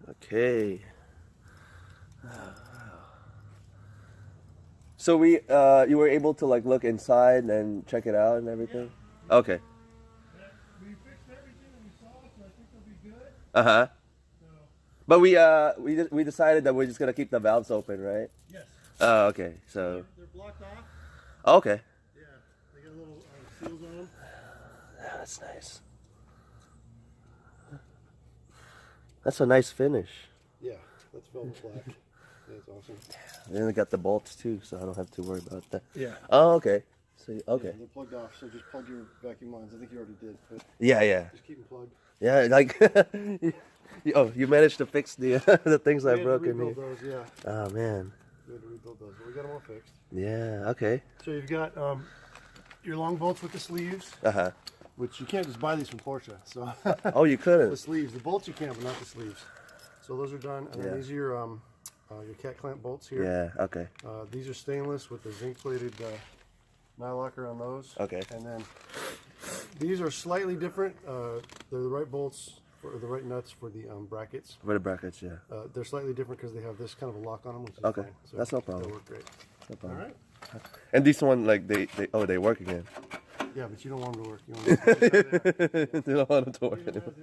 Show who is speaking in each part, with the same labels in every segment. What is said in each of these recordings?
Speaker 1: Okay. So you were able to like look inside and check it out and everything? Yeah. Okay.
Speaker 2: We fixed everything that we saw, so I think it'll be good.
Speaker 1: Uh-huh.
Speaker 2: So,
Speaker 1: But we decided that we're just gonna keep the valves open, right?
Speaker 2: yes.
Speaker 1: Oh, okay. So
Speaker 2: They're blocked off.
Speaker 1: okay.
Speaker 2: Yeah, they got little seals on them.
Speaker 1: Yeah, that's nice. That's a nice finish.
Speaker 2: Yeah, that's velvet black. That's awesome.
Speaker 1: And then we got the bolts too, so I don't have to worry about that.
Speaker 2: Yeah.
Speaker 1: Oh, okay. So okay.
Speaker 2: Yeah, they're plugged off, so just plug your vacuum lines. I think you already did, but
Speaker 1: Yeah.
Speaker 2: just keep them plugged.
Speaker 1: Yeah, like you managed to fix the the things I broke in here.
Speaker 2: Those, yeah.
Speaker 1: Oh man.
Speaker 2: We had to rebuild those, but we got them all fixed.
Speaker 1: Yeah. Okay.
Speaker 2: So you've got your long bolts with the sleeves,
Speaker 1: Uh-huh.
Speaker 2: which you can't just buy these from Porsche. So
Speaker 1: Oh, you couldn't.
Speaker 2: the sleeves, the bolts you can, but not the sleeves. So those are done, and then
Speaker 1: Yeah.
Speaker 2: these are your cat clamp bolts here.
Speaker 1: Yeah. Okay.
Speaker 2: These are stainless with the zinc plated nylocker on those.
Speaker 1: Okay.
Speaker 2: And then these are slightly different. They're the right bolts for the right nuts for the brackets.
Speaker 1: For the brackets, yeah.
Speaker 2: They're slightly different because they have this kind of a lock on them, which is
Speaker 1: Okay.
Speaker 2: fine. So
Speaker 1: That's no problem.
Speaker 2: They'll work great.
Speaker 1: No
Speaker 2: All
Speaker 1: problem.
Speaker 2: right.
Speaker 1: And this one, like they work again.
Speaker 2: Yeah, but you don't want them to work. You want them to
Speaker 1: They don't want them to work anymore.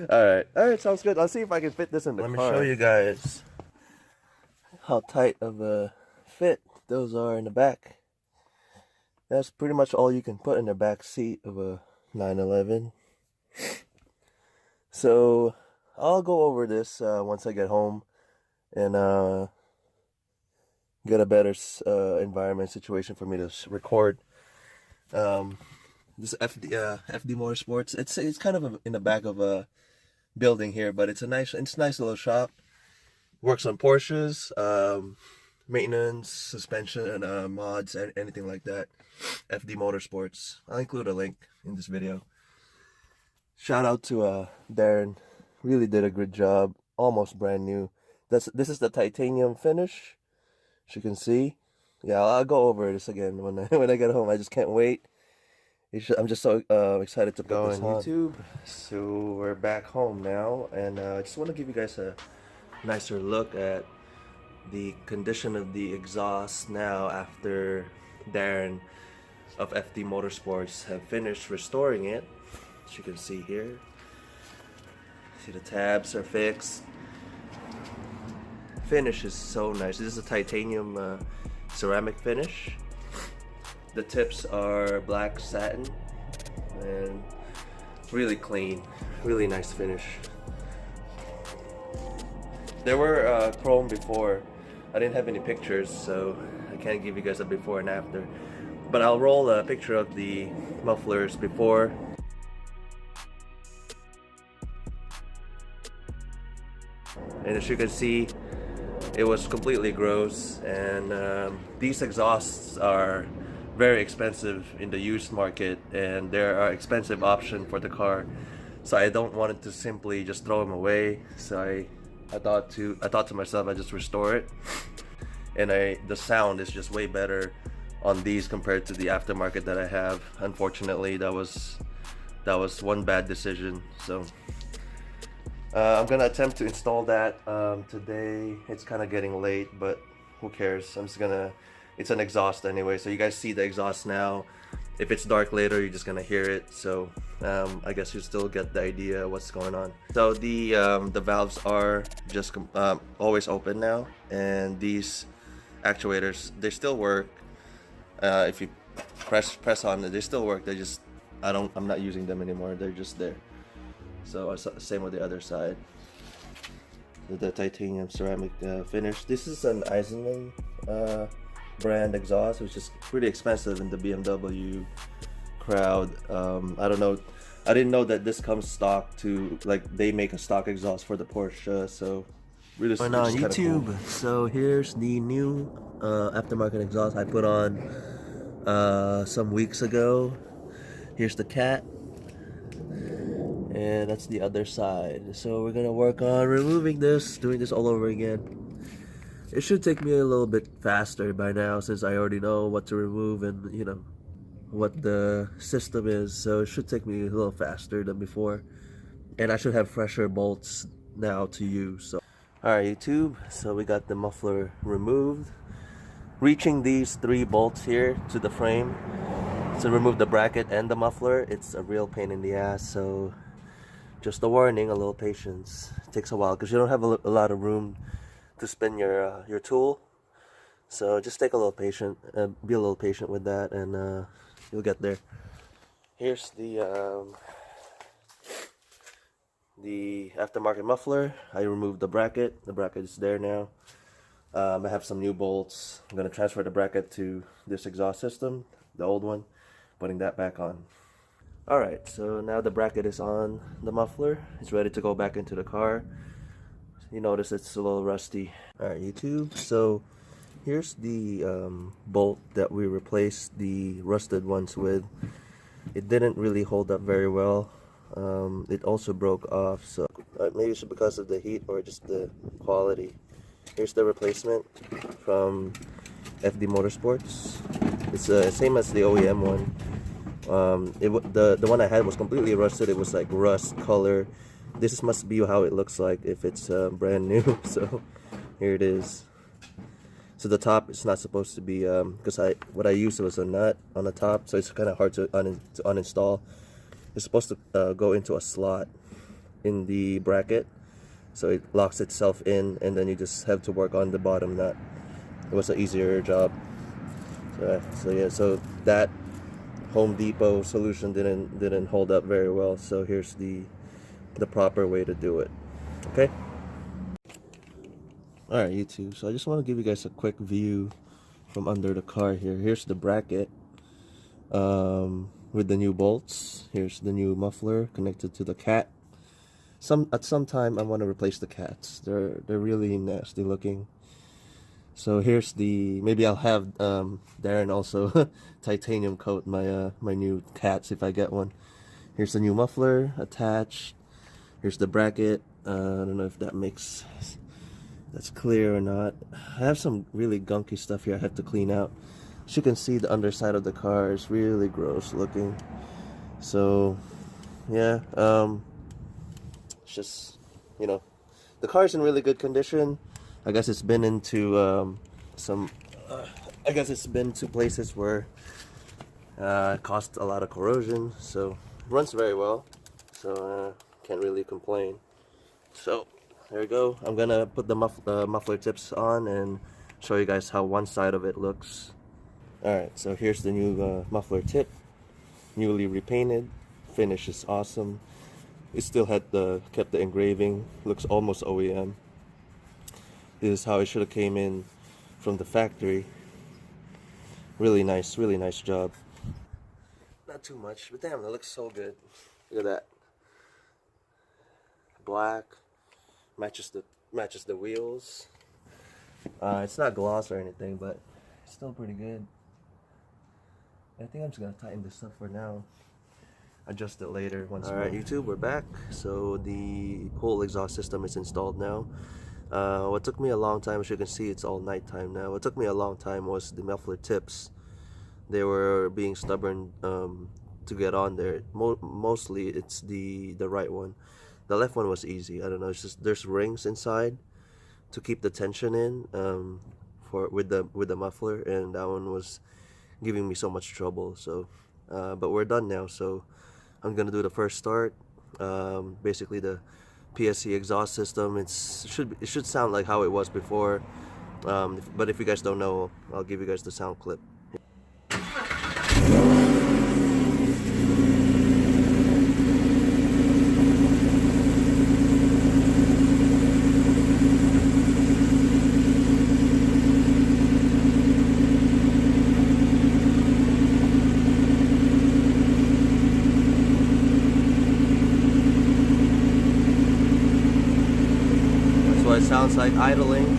Speaker 1: All right, sounds good. I'll see if I can fit this in the car. Let me show you guys how tight of a fit those are in the back. That's pretty much all you can put in the back seat of a 911. So I'll go over this once I get home and get a better environment situation for me to record. This FD Motorsports. It's kind of in the back of a building here, but it's a nice little shop. Works on Porsches, maintenance, suspension, mods, and anything like that. FD Motorsports. I'll include a link in this video. Shout out to Darin. Really did a good job. Almost brand new. This is the titanium finish, as you can see. Yeah, I'll go over this again when I get home. I just can't wait. I'm just so excited to put this on YouTube. So we're back home now, and I just want to give you guys a nicer look at the condition of the exhaust now after Darin of FD Motorsports have finished restoring it. As you can see here, see the tabs are fixed. Finish is so nice. This is a titanium ceramic finish. The tips are black satin and really clean, really nice finish. There were chrome before. I didn't have any pictures, so I can't give you guys a before and after. But I'll roll a picture of the mufflers before. And as you can see, it was completely gross, and these exhausts are very expensive in the used market, and there are expensive options for the car, so I don't want it to simply just throw them away. So I thought to myself, I just restore it, and the sound is just way better on these compared to the aftermarket that I have. Unfortunately, that was one bad decision. So I'm gonna attempt to install that today. It's kind of getting late, but who cares? It's an exhaust anyway, so you guys see the exhaust now. If it's dark later, you're just gonna hear it. So I guess you still get the idea of what's going on. So the valves are just always open now, and these actuators, they still work. If you press on it, they still work. I'm not using them anymore. They're just there. So same with the other side. The titanium ceramic finish. This is an Eisenman brand exhaust, which is pretty expensive in the BMW crowd. I don't know. I didn't know that this comes stock to, like, they make a stock exhaust for the Porsche. So really, on YouTube. Cool. So here's the new aftermarket exhaust I put on some weeks ago. Here's the cat. And that's the other side. So we're gonna work on removing this, doing this all over again. It should take me a little bit faster by now, since I already know what to remove and you know what the system is. So it should take me a little faster than before, and I should have fresher bolts now to use. So Alright, YouTube, so we got the muffler removed. Reaching these 3 bolts here to the frame to remove the bracket and the muffler, it's a real pain in the ass, so just a warning, a little patience. It takes a while because you don't have a lot of room to spin your tool, so just take a little patient, be a little patient with that, and you'll get there. Here's the aftermarket muffler. I removed the bracket. The bracket is there now. I have some new bolts. I'm gonna transfer the bracket to this exhaust system, the old one, putting that back on. Alright, so now the bracket is on the muffler. It's ready to go back into the car. You notice it's a little rusty. Alright, YouTube, so here's the bolt that we replaced the rusted ones with. It didn't really hold up very well. It also broke off, so maybe it's because of the heat or just the quality. Here's the replacement from FD Motorsports. It's the same as the OEM one. The one I had was completely rusted. It was like rust color. This must be how it looks like if it's brand new. So here it is. So the top is not supposed to be because what I used was a nut on the top, so it's kind of hard to uninstall. It's supposed to go into a slot in the bracket, so it locks itself in, and then you just have to work on the bottom nut. It was an easier job. So yeah, so that Home Depot solution didn't hold up very well. So here's the proper way to do it. Okay. All right, YouTube. So I just want to give you guys a quick view from under the car here. Here's the bracket. With the new bolts. Here's the new muffler connected to the cat. At some time I want to replace the cats. They're really nasty looking. So here's maybe I'll have Darin also titanium coat my new cats if I get one. Here's the new muffler attached. Here's the bracket. I don't know if that's clear or not. I have some really gunky stuff here I have to clean out. As you can see, the underside of the car is really gross looking. So yeah, it's just, you know, the car's in really good condition. I guess it's been into I guess it's been to places where it caused a lot of corrosion, so it runs very well, so can't really complain. So there we go. I'm gonna put the muffler tips on and show you guys how one side of it looks. Alright, so here's the new muffler tip, newly repainted. Finish is awesome. It still had kept the engraving, looks almost OEM. This is how it should have came in from the factory. Really nice job. Not too much, but damn, that looks so good. Look at that. Black, matches the wheels. It's not gloss or anything, but it's still pretty good. I think I'm just gonna tighten this up for now. Adjust it later once more. Alright, YouTube, we're back. So the whole exhaust system is installed now. What took me a long time, as you can see, it's all nighttime now. What took me a long time was the muffler tips. They were being stubborn to get on there. Mostly it's the right one. The left one was easy. I don't know. It's just there's rings inside to keep the tension in with the muffler, and that one was giving me so much trouble. So but we're done now, so I'm gonna do the first start. Basically the PSE exhaust system, it should sound like how it was before, but if you guys don't know, I'll give you guys the sound clip. It sounds like idling.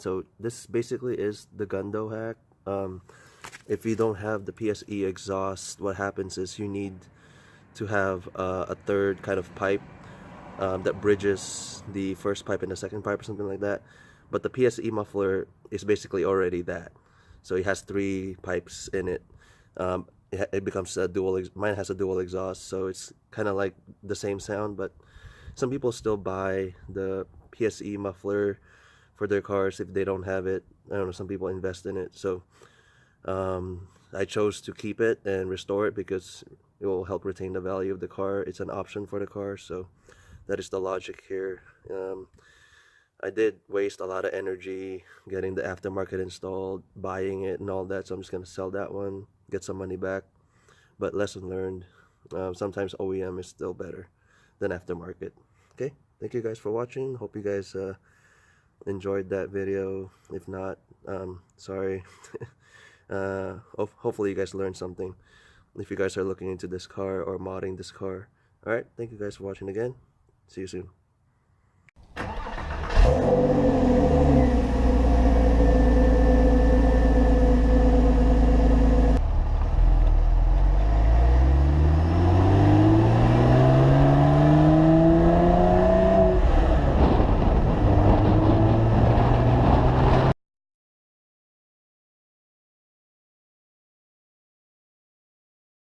Speaker 1: So this basically is the Gundo hack. If you don't have the PSE exhaust, what happens is you need to have a third kind of pipe that bridges the first pipe and the second pipe or something like that. But the PSE muffler is basically already that. So it has 3 pipes in it. It becomes a dual. Mine has a dual exhaust, so it's kind of like the same sound. But some people still buy the PSE muffler for their cars if they don't have it. I don't know. Some people invest in it. So I chose to keep it and restore it because it will help retain the value of the car. It's an option for the car, so that is the logic here. I did waste a lot of energy getting the aftermarket installed, buying it and all that, so I'm just going to sell that one, get some money back. But lesson learned, sometimes OEM is still better than aftermarket. Okay, thank you guys for watching. Hope you guys enjoyed that video. If not, sorry. Hopefully you guys learned something if you guys are looking into this car or modding this car. Alright, thank you guys for watching again. See you soon.